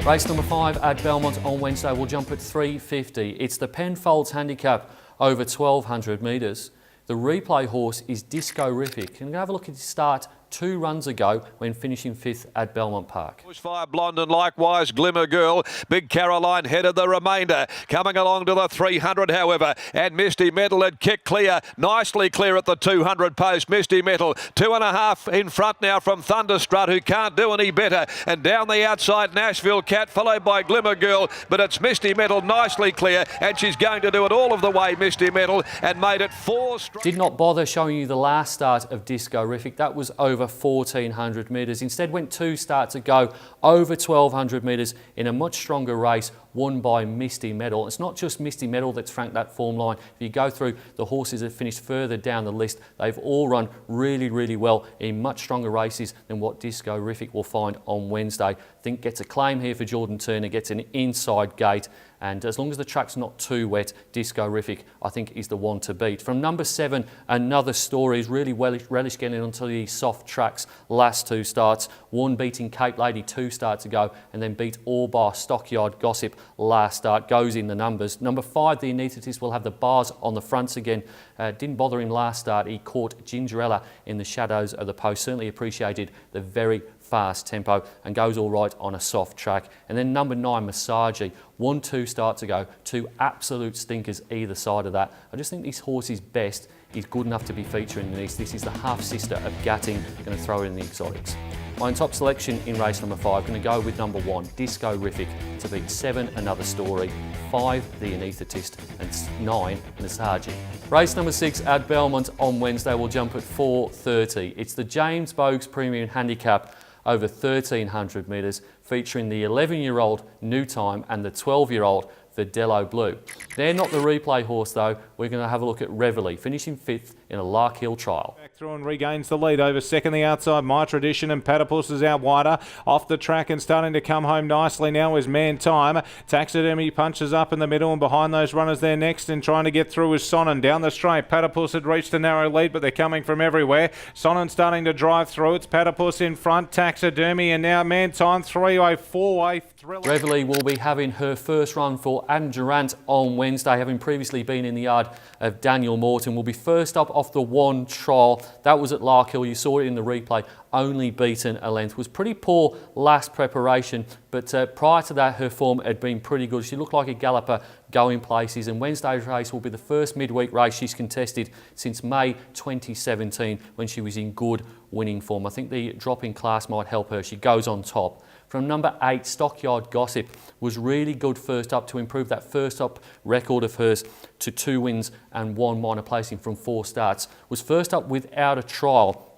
Race number 5 at Belmont on Wednesday will jump at 3:50. It's the Penfolds Handicap over 1,200 metres. The replay horse is Disco-rific. And have a look at his start 2 runs ago when finishing 5th at Belmont Park. Bushfire Blonde and likewise Glimmer Girl. Big Caroline headed the remainder. Coming along to the 300, however, and Misty Metal had kicked clear, nicely clear at the 200 post. Misty Metal 2.5 in front now from Thunderstrut, who can't do any better. And down the outside, Nashville Cat, followed by Glimmer Girl. But it's Misty Metal nicely clear, and she's going to do it all of the way, Misty Metal, and made it 4 straight. Did not bother showing you the last start of Disco-rific. That was over 1,400 metres. Instead went 2 starts ago over 1,200 metres in a much stronger race, won by Misty Metal. It's not just Misty Metal that's franked that form line. If you go through the horses that finished further down the list, they've all run really, really well in much stronger races than what Disco-rific will find on Wednesday. I think gets a claim here for Jordan Turner, gets an inside gate, and as long as the track's not too wet, Disco-rific, I think, is the one to beat. From number 7, Another Story is really relish getting onto the soft tracks last 2 starts. One beating Cape Lady 2 starts ago, and then beat All Bar Stockyard Gossip last start. Goes in the numbers. Number 5, the anaesthetist, will have the bars on the fronts again. Didn't bother him last start. He caught Gingerella in the shadows of the post. Certainly appreciated the very fast tempo and goes all right on a soft track. And then number 9, Massagey, 1-2 starts ago, 2 absolute stinkers either side of that. I just think this horse's best is good enough to be featuring in this. This is the half-sister of Gatting, going to throw it in the exotics. My top selection in race number 5, going to go with number 1, Disco-rific, to beat 7, Another Story, 5, The Anaesthetist, and 9, Massagey. Race number 6 at Belmont on Wednesday will jump at 4:30. It's the James Bogues Premium Handicap over 1,300 metres, featuring the 11-year-old New Time and the 12-year-old Vidello Blue. They're not the replay horse though. We're going to have a look at Reveille, finishing 5th in a Lark Hill trial. Back through and regains the lead over second, the outside My Tradition, and Platypus is out wider. Off the track and starting to come home nicely now is Man Time. Taxidermy punches up in the middle, and behind those runners there next and trying to get through is Sonnen. Down the straight, Platypus had reached a narrow lead, but they're coming from everywhere. Sonnen starting to drive through. It's Platypus in front, Taxidermy, and now Man Time 3-way, 4-way thriller. Reveille will be having her first run for Adam Durant on Wednesday, having previously been in the yard of Daniel Morton. Will be first up off the 1 trial. That was at Lark Hill. You saw it in the replay. Only beaten a length. Was pretty poor last preparation, but prior to that her form had been pretty good. She looked like a galloper going places, and Wednesday's race will be the first midweek race she's contested since May 2017 when she was in good winning form. I think the drop in class might help her. She goes on top. From number 8, Stockyard Gossip was really good first up to improve that first up record of hers to 2 wins and 1 minor placing from 4 starts. Was first up without a trial.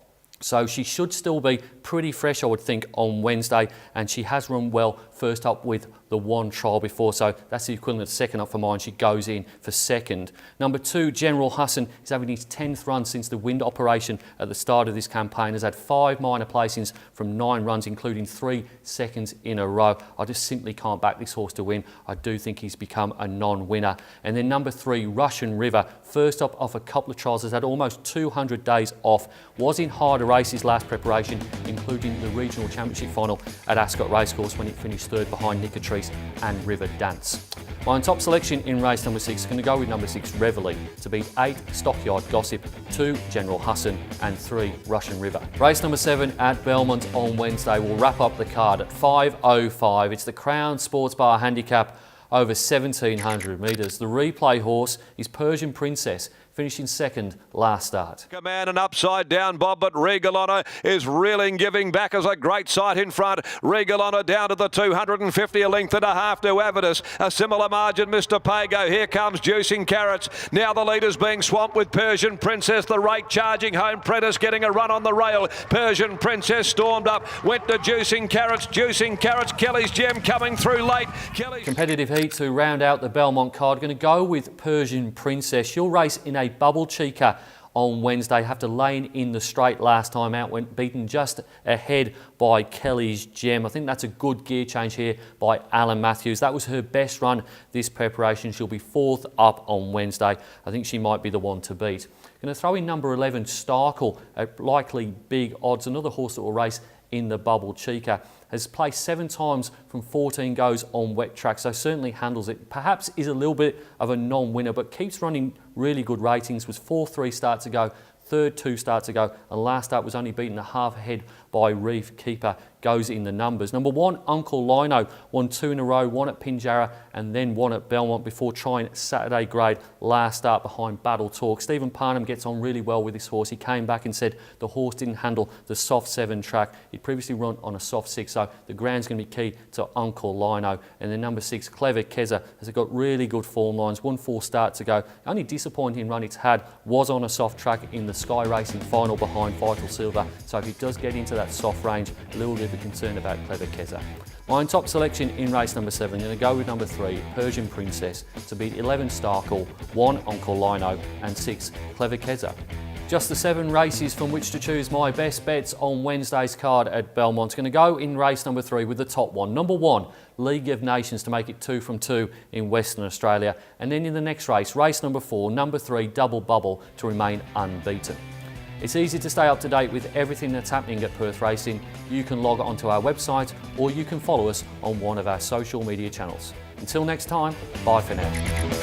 So she should still be pretty fresh, I would think, on Wednesday, and she has run well first up with the 1 trial before, so that's the equivalent of second up for mine. She goes in for second. Number 2, General Hassan, is having his 10th run since the wind operation at the start of this campaign. Has had 5 minor placings from 9 runs, including 3 seconds in a row. I just simply can't back this horse to win. I do think he's become a non-winner. And then number 3, Russian River, first up off a couple of trials, has had almost 200 days off. Was in harder races last preparation, including the regional championship final at Ascot Racecourse when it finished 3rd behind Nicotrice and River Dance. My top selection in race number 6 is going to go with number 6, Reveille, to beat 8, Stockyard Gossip, 2, General Hassan, and 3, Russian River. Race number 7 at Belmont on Wednesday will wrap up the card at 5:05. It's the Crown Sports Bar Handicap over 1,700 metres. The replay horse is Persian Princess, finishing 2nd last start. Command and upside down Bob, but Regal Honor is reeling, giving back as a great sight in front. Regal Honor down to the 250, a length and a half to Avidus. A similar margin, Mr. Pago. Here comes Juicing Carrots. Now the leader's being swamped with Persian Princess. The rake charging home. Prentice getting a run on the rail. Persian Princess stormed up, went to Juicing Carrots. Juicing Carrots, Kelly's Gem coming through late. Competitive heat to round out the Belmont card. Going to go with Persian Princess. She'll race in a bubble cheeker on Wednesday. Have to lane in the straight last time out, went beaten just ahead by Kelly's Gem. I think that's a good gear change here by Alan Matthews. That was her best run this preparation. She'll be 4th up on Wednesday. I think she might be the one to beat. Going to throw in number 11, Starkle, at likely big odds. Another horse that will race in the Bubble Chica. Has placed 7 times from 14 goes on wet track, so certainly handles it. Perhaps is a little bit of a non-winner, but keeps running really good ratings. Was 4-3 start to go, third 2 starts ago, and last start was only beaten a half ahead by Reef Keeper. Goes in the numbers. Number 1, Uncle Lino, won 2 in a row, 1 at Pinjarra and then 1 at Belmont before trying Saturday grade last start behind Battle Talk. Stephen Parnham gets on really well with this horse. He came back and said the horse didn't handle the soft 7 track. He'd previously run on a soft 6, so the ground's going to be key to Uncle Lino. And then number 6, Clever Keza, has got really good form lines, 1-4 start to go. The only disappointing run it's had was on a soft track in the Sky Racing final behind Vital Silver. So if he does get into that soft range, a little bit of a concern about Clever Keza. My top selection in race number 7, I'm going to go with number 3, Persian Princess, to beat 11 Starkle, 1 Uncle Lino and 6 Clever Keza. Just the 7 races from which to choose my best bets on Wednesday's card at Belmont. Going to go in race number 3 with the top one. Number 1, League of Nations, to make it 2 from 2 in Western Australia. And then in the next race, race number 4, number 3, Double Bubble, to remain unbeaten. It's easy to stay up to date with everything that's happening at Perth Racing. You can log onto our website or you can follow us on one of our social media channels. Until next time, bye for now.